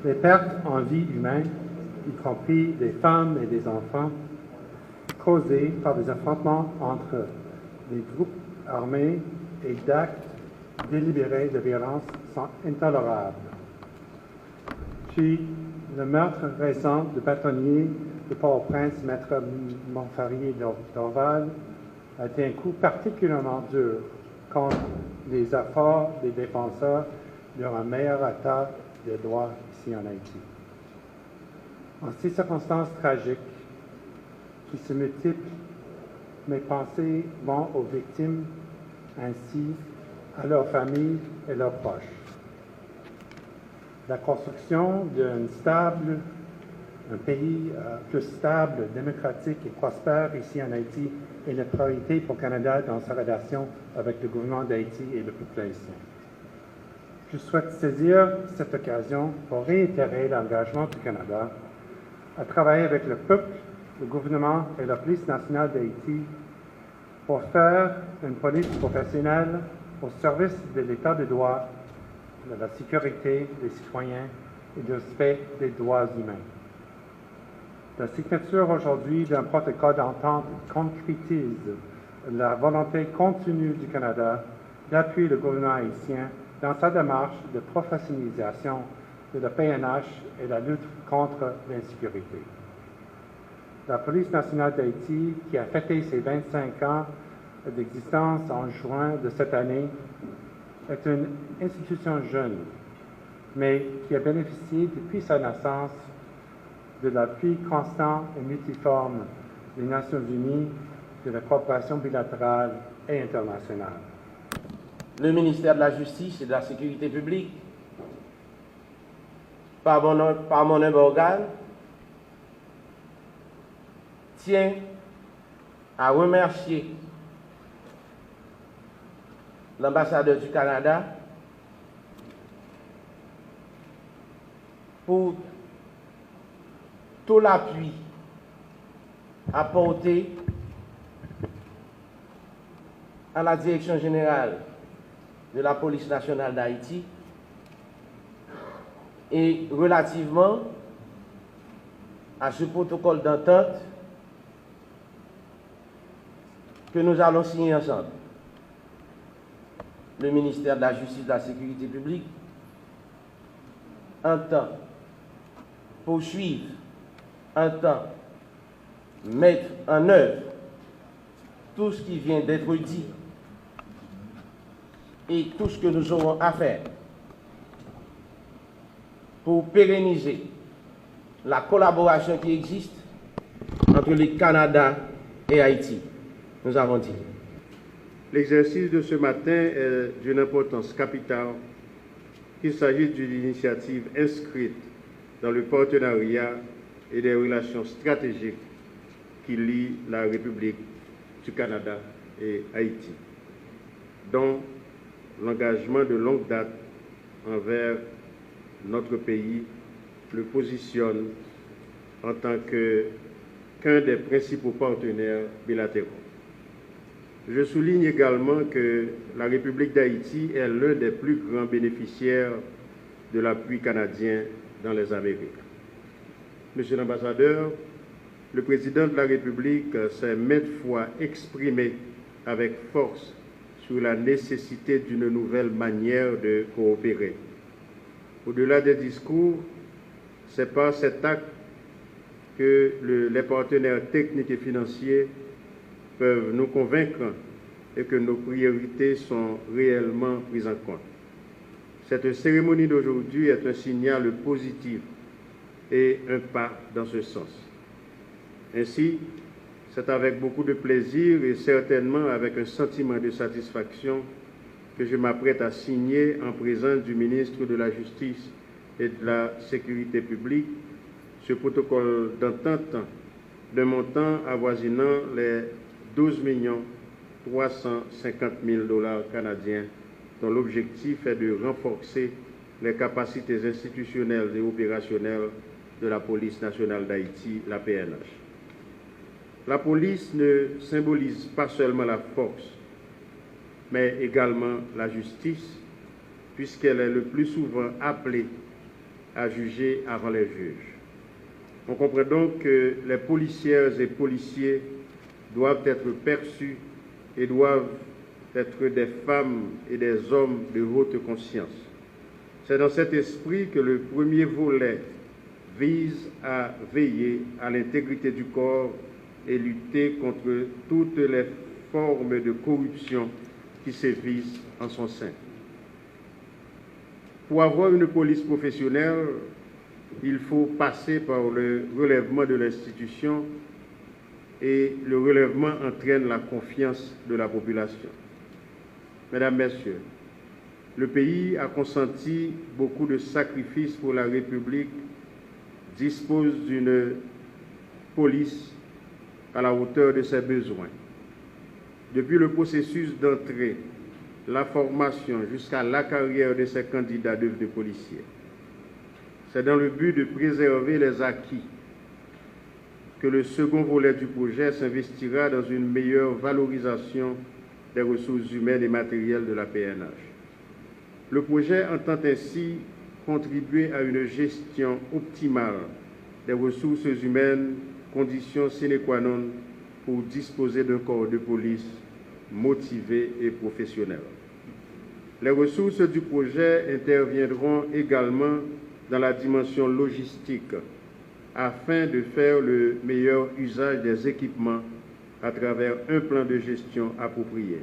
Les pertes en vie humaine, y compris des femmes et des enfants, causées par des affrontements entre des groupes armés et d'actes délibérés de violence sont intolérables. Puis, le meurtre récent du bâtonnier de Port-au-Prince, Maître Montfarier-Dorval, a été un coup particulièrement dur contre les efforts des défenseurs d'un meilleur état de droit ici en Haïti. En ces circonstances tragiques qui se multiplient, mes pensées vont aux victimes ainsi à leurs familles et leurs proches. La construction d'un pays plus stable, démocratique et prospère ici en Haïti est une priorité pour le Canada dans sa relation avec le gouvernement d'Haïti et le peuple haïtien. Je souhaite saisir cette occasion pour réitérer l'engagement du Canada à travailler avec le peuple, le gouvernement et la police nationale d'Haïti pour faire une police professionnelle au service de l'État de droit, de la sécurité des citoyens et du respect des droits humains. La signature aujourd'hui d'un protocole d'entente concrétise la volonté continue du Canada d'appuyer le gouvernement haïtien dans sa démarche de professionnalisation de la PNH et la lutte contre l'insécurité. La Police nationale d'Haïti, qui a fêté ses 25 ans d'existence en juin de cette année, est une institution jeune, mais qui a bénéficié depuis sa naissance de l'appui constant et multiforme des Nations unies, de la coopération bilatérale et internationale. Le ministère de la Justice et de la Sécurité publique, par mon humble organe, tient à remercier l'ambassadeur du Canada pour tout l'appui apporté à la Direction générale de la Police nationale d'Haïti et relativement à ce protocole d'entente que nous allons signer ensemble. Le ministère de la Justice et de la Sécurité publique entend poursuivre, entend mettre en œuvre tout ce qui vient d'être dit et tout ce que nous aurons à faire pour pérenniser la collaboration qui existe entre le Canada et Haïti. Nous avons dit. L'exercice de ce matin est d'une importance capitale, qu'il s'agisse d'une initiative inscrite dans le partenariat et des relations stratégiques qui lient la République du Canada et Haïti, dont l'engagement de longue date envers notre pays le positionne en tant qu'un des principaux partenaires bilatéraux. Je souligne également que la République d'Haïti est l'un des plus grands bénéficiaires de l'appui canadien dans les Amériques. Monsieur l'ambassadeur, le président de la République s'est maintes fois exprimé avec force sur la nécessité d'une nouvelle manière de coopérer. Au-delà des discours, c'est par cet acte que les partenaires techniques et financiers peuvent nous convaincre et que nos priorités sont réellement prises en compte. Cette cérémonie d'aujourd'hui est un signal positif et un pas dans ce sens. Ainsi, c'est avec beaucoup de plaisir et certainement avec un sentiment de satisfaction que je m'apprête à signer en présence du ministre de la Justice et de la Sécurité publique ce protocole d'entente d'un montant avoisinant les 12 350 000 $ canadiens, dont l'objectif est de renforcer les capacités institutionnelles et opérationnelles de la Police nationale d'Haïti, la PNH. La police ne symbolise pas seulement la force, mais également la justice, puisqu'elle est le plus souvent appelée à juger avant les juges. On comprend donc que les policières et policiers doivent être perçus et doivent être des femmes et des hommes de haute conscience. C'est dans cet esprit que le premier volet vise à veiller à l'intégrité du corps et lutter contre toutes les formes de corruption qui sévissent en son sein. Pour avoir une police professionnelle, il faut passer par le relèvement de l'institution et le relèvement entraîne la confiance de la population. Mesdames, Messieurs, le pays a consenti beaucoup de sacrifices pour la République, dispose d'une police à la hauteur de ses besoins. Depuis le processus d'entrée, la formation jusqu'à la carrière de ces candidats devenus policiers. C'est dans le but de préserver les acquis que le second volet du projet s'investira dans une meilleure valorisation des ressources humaines et matérielles de la PNH. Le projet entend ainsi contribuer à une gestion optimale des ressources humaines, condition sine qua non pour disposer d'un corps de police motivé et professionnel. Les ressources du projet interviendront également dans la dimension logistique afin de faire le meilleur usage des équipements à travers un plan de gestion approprié.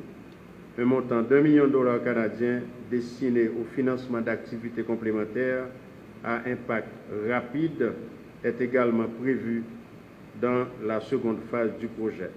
Un montant d'$1 million canadien destiné au financement d'activités complémentaires à impact rapide est également prévu dans la seconde phase du projet.